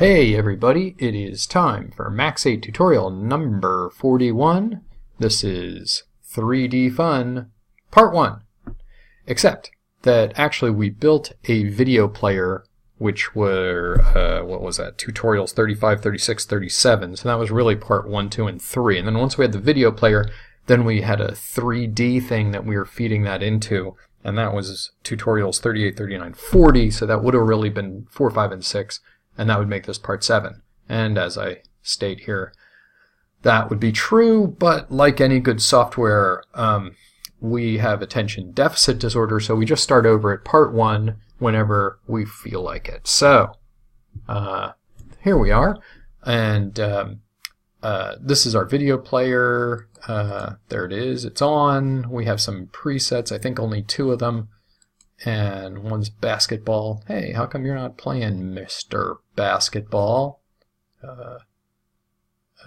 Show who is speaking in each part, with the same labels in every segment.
Speaker 1: Hey everybody, it is time for Max 8 tutorial number 41. This is 3D Fun Part 1. Except that actually we built a video player which were, what was that, tutorials 35, 36, 37. So that was really part 1, 2, and 3. And then once we had the video player, then we had a 3D thing that we were feeding that into. And that was tutorials 38, 39, 40. So that would have really been 4, 5, and 6. And that would make this part 7. And as I state here, that would be true, but like any good software, we have attention deficit disorder, so we just start over at part 1 whenever we feel like it. So, here we are, and this is our video player. There it is, it's on. We have some presets, I think only 2 of them. And one's basketball. Hey, how come you're not playing, Mr. Basketball?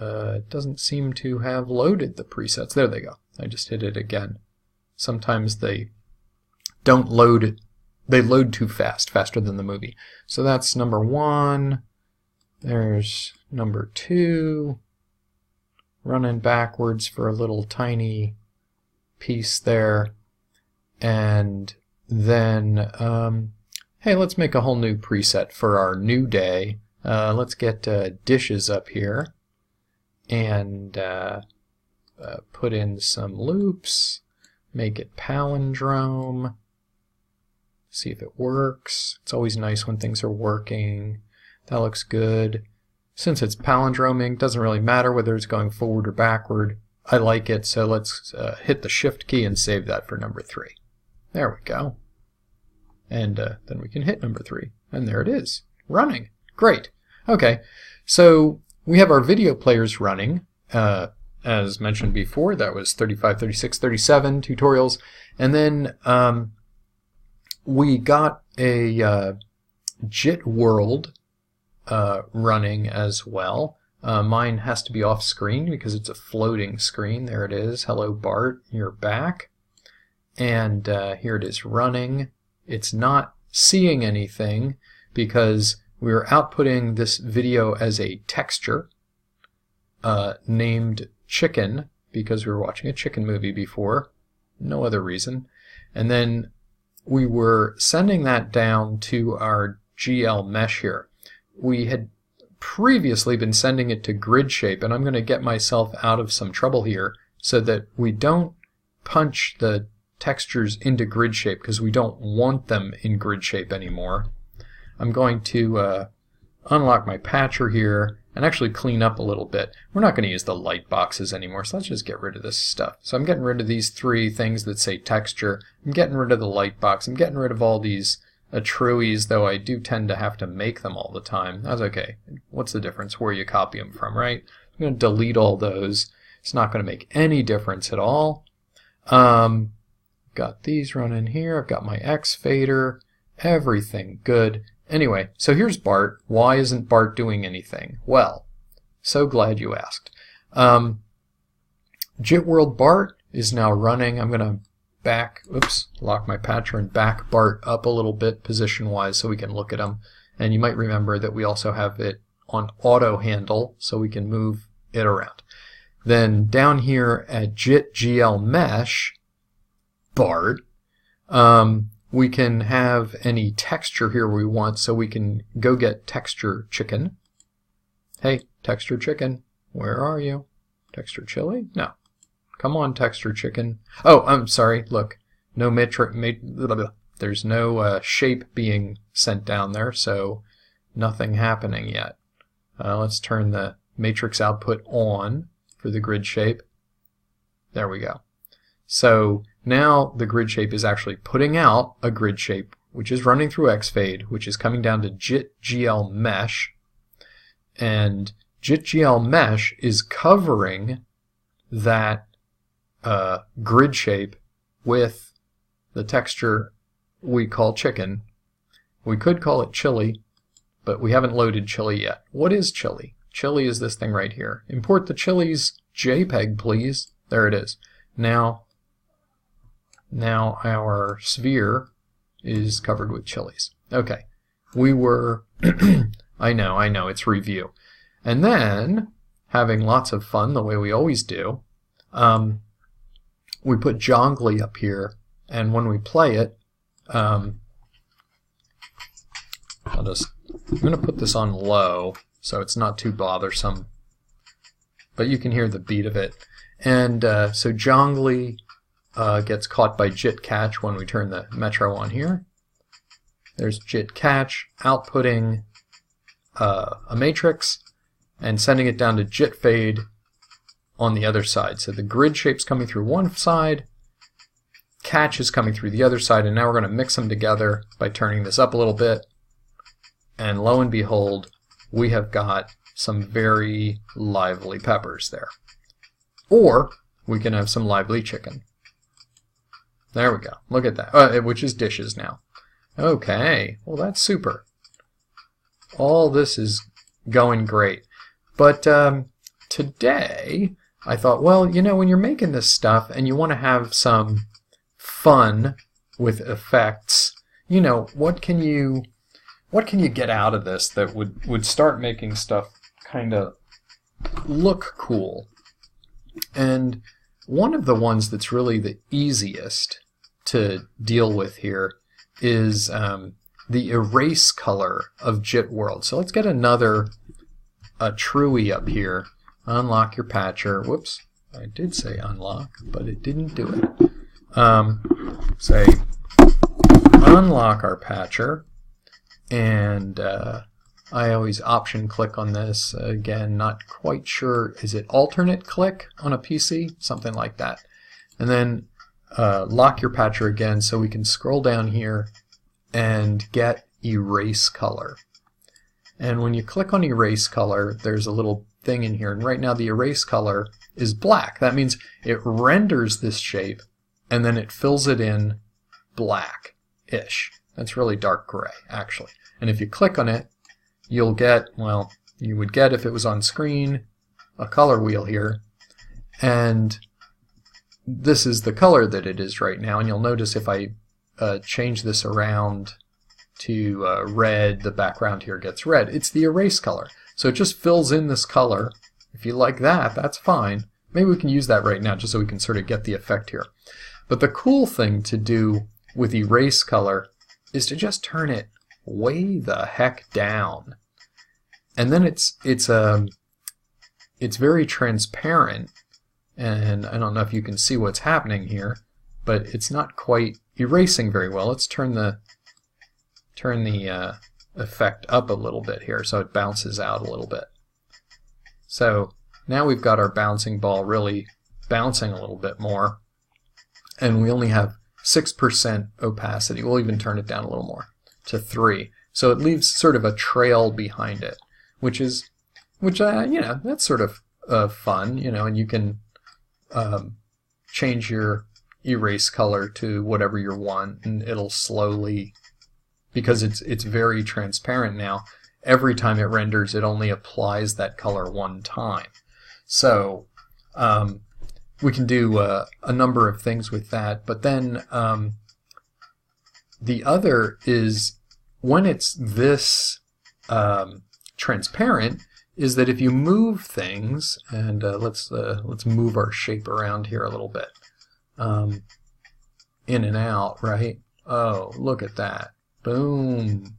Speaker 1: It doesn't seem to have loaded the presets. There they go. I just hit it again. Sometimes they don't load. They load too fast, faster than the movie. So that's number 1. There's number 2. Running backwards for a little tiny piece there. And then, hey, let's make a whole new preset for our new day. Let's get dishes up here and put in some loops, make it palindrome, see if it works. It's always nice when things are working. That looks good. Since it's palindroming, it doesn't really matter whether it's going forward or backward. I like it, so let's hit the Shift key and save that for number 3. There we go. And then we can hit number 3. And there it is. Running. Great. Okay. So we have our video players running. As mentioned before, that was 35, 36, 37 tutorials. And then we got a jit.world running as well. Mine has to be off screen because it's a floating screen. There it is. Hello, Bart. You're back. And here it is running. It's not seeing anything because we were outputting this video as a texture named chicken because we were watching a chicken movie before. No other reason. And then we were sending that down to our GL mesh here. We had previously been sending it to grid shape, and I'm going to get myself out of some trouble here so that we don't punch the textures into grid shape because we don't want them in grid shape anymore. I'm going to unlock my patcher here and actually clean up a little bit. We're not going to use the light boxes anymore, so let's just get rid of this stuff. So I'm getting rid of these 3 things that say texture. I'm getting rid of the light box. I'm getting rid of all these atrues, though I do tend to have to make them all the time. That's okay. What's the difference where you copy them from, right? I'm going to delete all those. It's not going to make any difference at all. Got these running here. I've got my X fader. Everything good. Anyway, so here's Bart. Why isn't Bart doing anything? Well, so glad you asked. jit.world Bart is now running. I'm going to lock my patcher and back Bart up a little bit position-wise so we can look at him. And you might remember that we also have it on auto handle so we can move it around. Then down here at jit.gl mesh, Bart, we can have any texture here we want, so we can go get texture chicken. Hey, texture chicken, where are you? Texture chili? No. Come on, texture chicken. Oh, I'm sorry, look, no there's no shape being sent down there, so nothing happening yet. Let's turn the matrix output on for the grid shape. There we go. So now the grid shape is actually putting out a grid shape, which is running through Xfade, which is coming down to jit.gl mesh. And jit.gl mesh is covering that grid shape with the texture we call chicken. We could call it chili, but we haven't loaded chili yet. What is chili? Chili is this thing right here. Import the chili's JPEG, please. There it is. Now our sphere is covered with chilies. Okay, we were I know, it's review. And then, having lots of fun the way we always do, we put jongly up here, and when we play it, I'm going to put this on low so it's not too bothersome, but you can hear the beat of it. And so jongly gets caught by jit catch when we turn the metro on here. There's jit catch outputting a matrix and sending it down to jit fade on the other side. So the grid shape's coming through one side, catch is coming through the other side, and now we're going to mix them together by turning this up a little bit. And lo and behold, we have got some very lively peppers there. Or we can have some lively chicken. There we go. Look at that. Which is dishes now. Okay. Well, that's super. All this is going great. But today, I thought, well, you know, when you're making this stuff and you want to have some fun with effects, you know, what can you get out of this that would start making stuff kind of look cool? And one of the ones that's really the easiest to deal with here is the erase color of jit.world. So let's get a truey up here. Unlock your patcher. Whoops, I did say unlock, but it didn't do it. Say unlock our patcher, and I always option click on this. Again, not quite sure. Is it alternate click on a PC? Something like that. And then lock your patcher again so we can scroll down here and get erase color. And when you click on erase color, there's a little thing in here. And right now the erase color is black. That means it renders this shape and then it fills it in black-ish. That's really dark gray, actually. And if you click on it, you'll get, well, you would get, if it was on screen, a color wheel here. And this is the color that it is right now. And you'll notice if I change this around to red, the background here gets red. It's the erase color. So it just fills in this color. If you like that, that's fine. Maybe we can use that right now just so we can sort of get the effect here. But the cool thing to do with erase color is to just turn it way the heck down. And then it's very transparent, and I don't know if you can see what's happening here, but it's not quite erasing very well. Let's turn the effect up a little bit here so it bounces out a little bit. So now we've got our bouncing ball really bouncing a little bit more, and we only have 6% opacity. We'll even turn it down a little more to 3. So it leaves sort of a trail behind it, which you know, that's sort of fun, you know, and you can change your erase color to whatever you want, and it'll slowly, because it's very transparent now, every time it renders it only applies that color one time. So we can do a number of things with that, but then the other is, when it's this transparent, is that if you move things, and let's move our shape around here a little bit, in and out, right? Oh, look at that. Boom.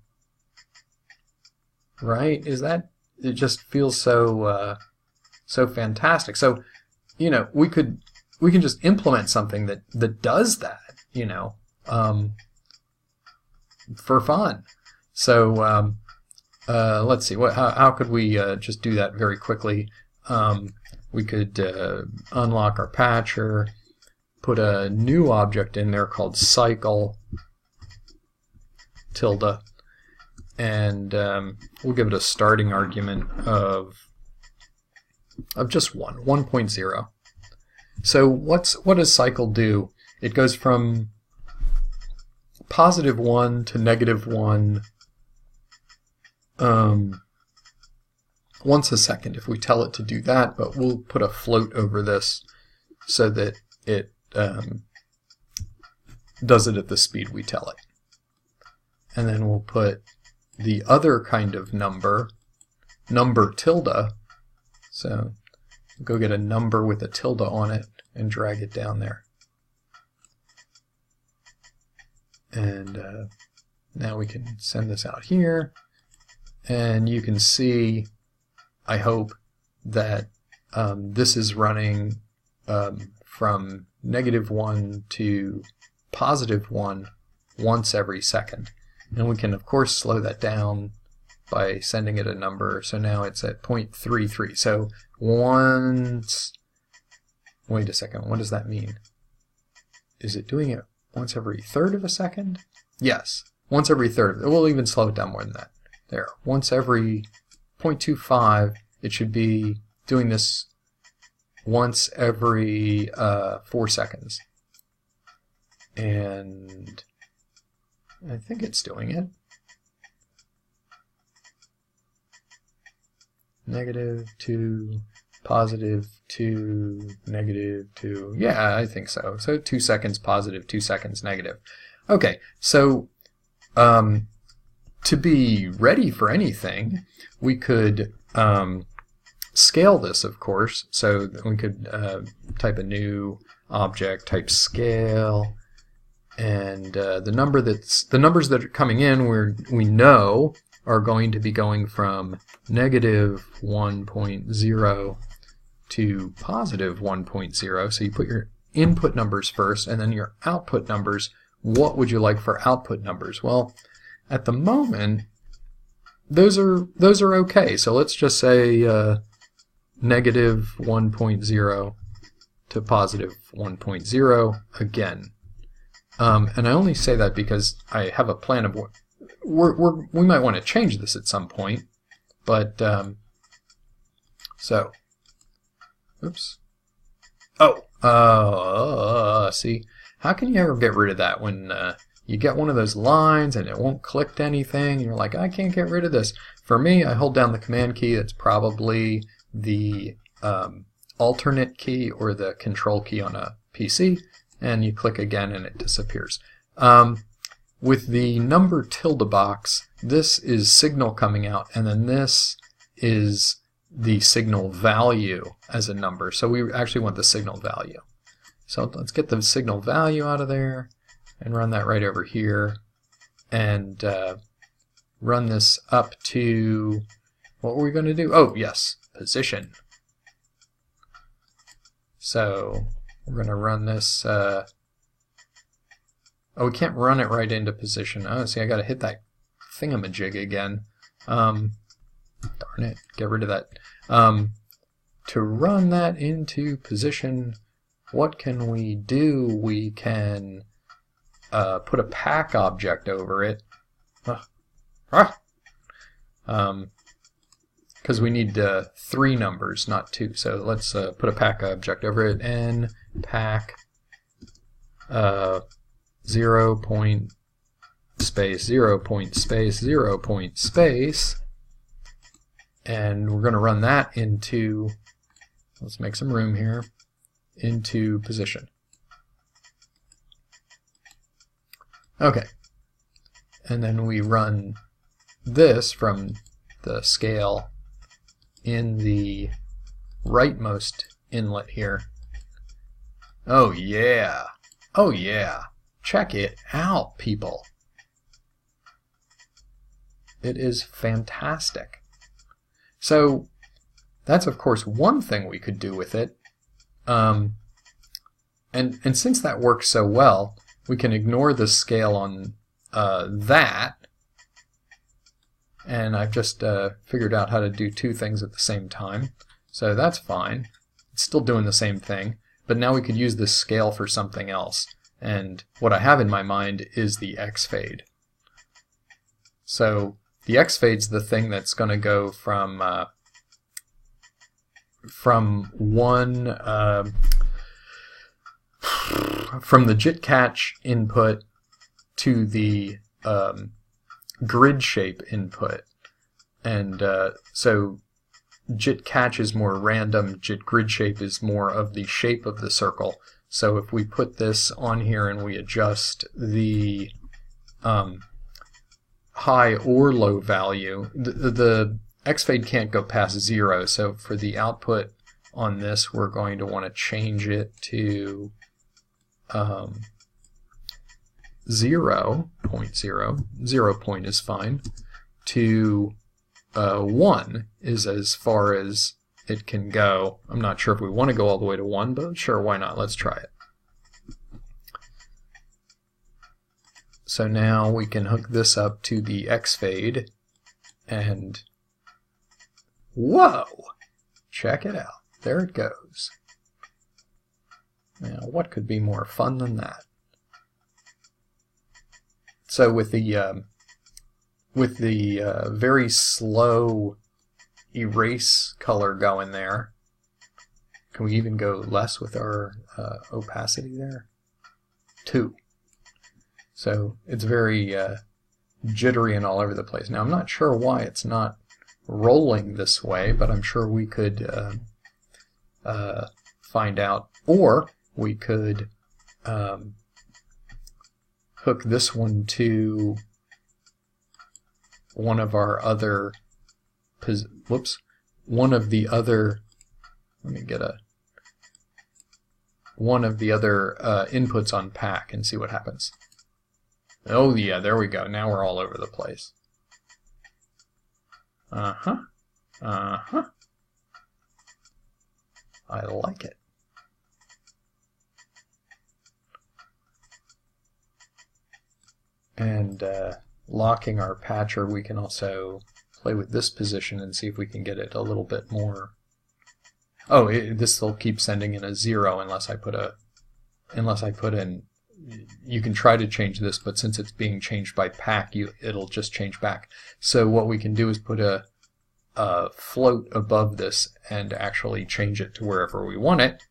Speaker 1: Right? Is that, it just feels so so fantastic. So, you know, we can just implement something that does that, you know, for fun. So let's see, how could we just do that very quickly? We could unlock our patcher, put a new object in there called cycle tilde, and we'll give it a starting argument of just 1.0. So what does cycle do? It goes from +1 to -1 once a second if we tell it to do that, but we'll put a float over this so that it does it at the speed we tell it. And then we'll put the other kind of number tilde. So go get a number with a tilde on it and drag it down there. And now we can send this out here. And you can see, I hope, that this is running from -1 to +1 once every second. And we can, of course, slow that down by sending it a number. So now it's at 0.33. So once, wait a second, what does that mean? Is it doing it once every third of a second? Yes, once every third. We'll even slow it down more than that. There, once every 0.25, it should be doing this once every 4 seconds. And I think it's doing it. -2, +2, -2. Yeah, I think so. So 2 seconds positive, 2 seconds negative. Okay, so to be ready for anything, we could scale this, of course. So we could type a new object, type scale, and the numbers that are coming in, we know are going to be going from -1.0 to +1.0. So you put your input numbers first, and then your output numbers. What would you like for output numbers? Well, at the moment, those are okay. So let's just say -1.0 to +1.0 again. And I only say that because I have a plan of what we might want to change this at some point. But so, oops. See, how can you ever get rid of that when you get one of those lines and it won't click to anything, and you're like, I can't get rid of this. For me, I hold down the command key. That's probably the alternate key or the control key on a PC, and you click again and it disappears. With the number tilde box, this is signal coming out, and then this is the signal value as a number. So we actually want the signal value. So let's get the signal value out of there and run that right over here, and run this up to, what were we going to do? Oh, yes, position. So we're going to run this, we can't run it right into position. Oh, see, I got to hit that thingamajig again. Darn it, get rid of that. To run that into position, what can we do? We can put a pack object over it. Because we need 3 numbers, not 2. So let's put a pack object over it, and pack 0 point space 0 point space 0 point space, and we're going to run that into, let's make some room here, into position. Okay, and then we run this from the scale in the rightmost inlet here. Oh yeah, oh yeah, check it out, people. It is fantastic. So that's of course one thing we could do with it, and since that works so well, we can ignore the scale on that, and I've just figured out how to do 2 things at the same time, so that's fine. It's still doing the same thing, but now we could use this scale for something else, and what I have in my mind is the X fade. So the X fade's the thing that's going to go from the JIT catch input to the grid shape input, and so JIT catch is more random, JIT grid shape is more of the shape of the circle. So if we put this on here and we adjust the high or low value. The X-fade can't go past 0, so for the output on this, we're going to want to change it to 0.0. 0 point is fine. To 1 is as far as it can go. I'm not sure if we want to go all the way to 1, but sure, why not? Let's try it. So now we can hook this up to the X-fade, and whoa! Check it out. There it goes. Now, what could be more fun than that? So with the very slow erase color going there, can we even go less with our opacity there? 2. So it's very jittery and all over the place. Now I'm not sure why it's not rolling this way, but I'm sure we could find out. Or we could hook this one to one of our other, one of the other inputs on pack and see what happens. Oh yeah, there we go. Now we're all over the place. I like it. And locking our patcher, we can also play with this position and see if we can get it a little bit more. Oh, this will keep sending in a 0 unless I put in. You can try to change this, but since it's being changed by pack, it'll just change back. So what we can do is put a float above this and actually change it to wherever we want it.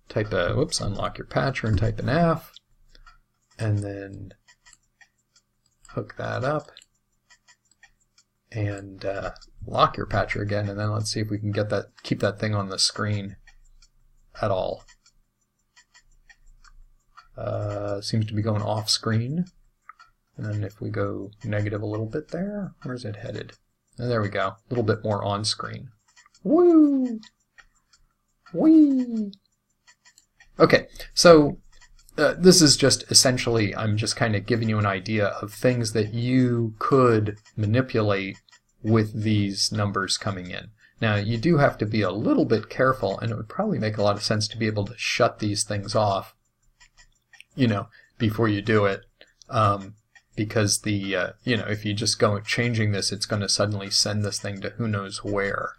Speaker 1: Type unlock your patcher and type an F, and then hook that up and lock your patcher again, and then let's see if we can keep that thing on the screen at all. Seems to be going off screen, and then if we go negative a little bit there, where's it headed? And there we go, a little bit more on screen. Woo! Whee! Okay, so this is just essentially, I'm just kind of giving you an idea of things that you could manipulate with these numbers coming in. Now, you do have to be a little bit careful, and it would probably make a lot of sense to be able to shut these things off, before you do it, because if you just go changing this, it's going to suddenly send this thing to who knows where,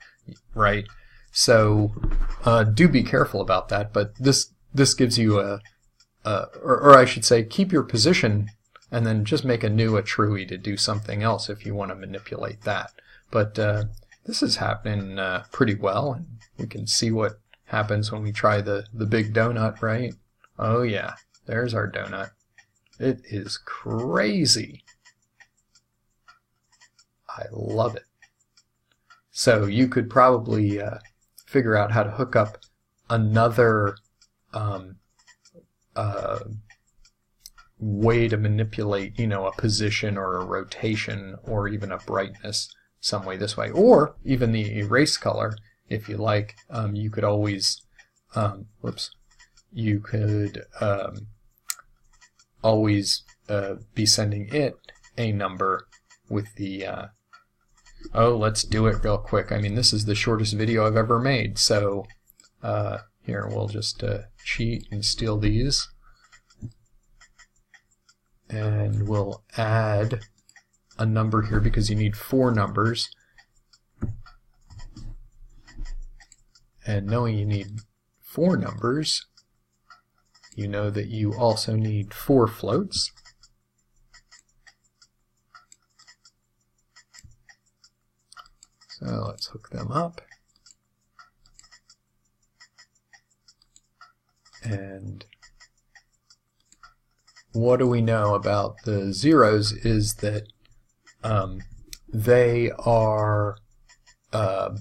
Speaker 1: right? So do be careful about that, but this gives you or I should say, keep your position and then just make a new Atrui to do something else if you want to manipulate that. But this is happening pretty well, and we can see what happens when we try the big donut, right? Oh yeah, there's our donut. It is crazy. I love it. So you could probably figure out how to hook up another way to manipulate, a position or a rotation or even a brightness some way this way, or even the erase color, if you like. You could always, you could always be sending it a number with the. Oh, let's do it real quick. I mean, this is the shortest video I've ever made, so here we'll just cheat and steal these. And we'll add a number here because you need 4 numbers. And knowing you need 4 numbers, you know that you also need 4 floats. So let's hook them up. And what do we know about the zeros is that they are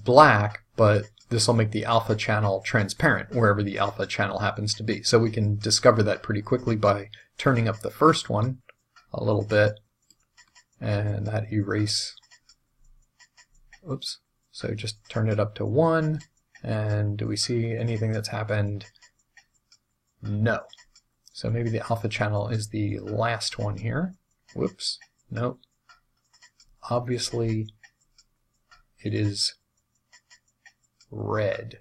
Speaker 1: black, but this will make the alpha channel transparent wherever the alpha channel happens to be. So we can discover that pretty quickly by turning up the first one a little bit and that erase, oops, so just turn it up to 1, and do we see anything that's happened? No. So maybe the alpha channel is the last one here. Whoops, nope. Obviously it is red.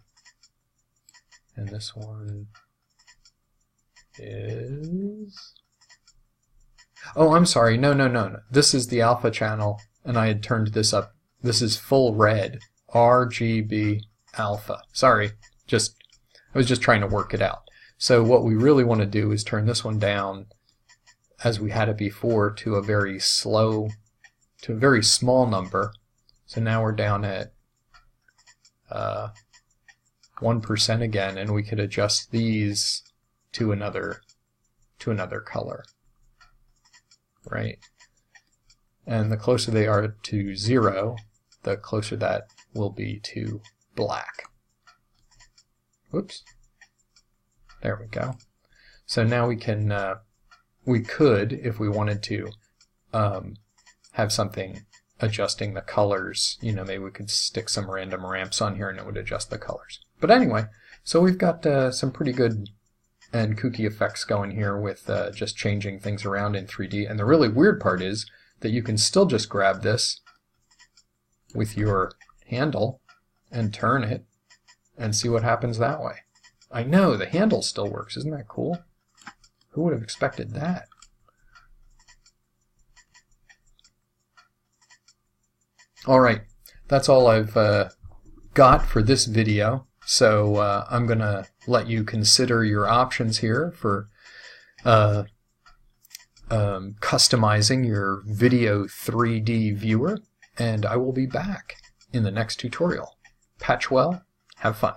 Speaker 1: And this one is... Oh, I'm sorry. No. This is the alpha channel, and I had turned this up. This is full red. RGB alpha. Sorry. I was just trying to work it out. So what we really want to do is turn this one down, as we had it before, to a very small number. So now we're down at 1% again, and we could adjust these to another color, right? And the closer they are to 0, the closer that will be to black. Whoops. There we go. So now we can, we could, if we wanted to, have something adjusting the colors. You know, maybe we could stick some random ramps on here and it would adjust the colors. But anyway, so we've got some pretty good and kooky effects going here with just changing things around in 3D. And the really weird part is that you can still just grab this with your handle and turn it and see what happens that way. I know, the handle still works. Isn't that cool? Who would have expected that? Alright, that's all I've got for this video. So I'm going to let you consider your options here for customizing your video 3D viewer. And I will be back in the next tutorial. Patch well, have fun.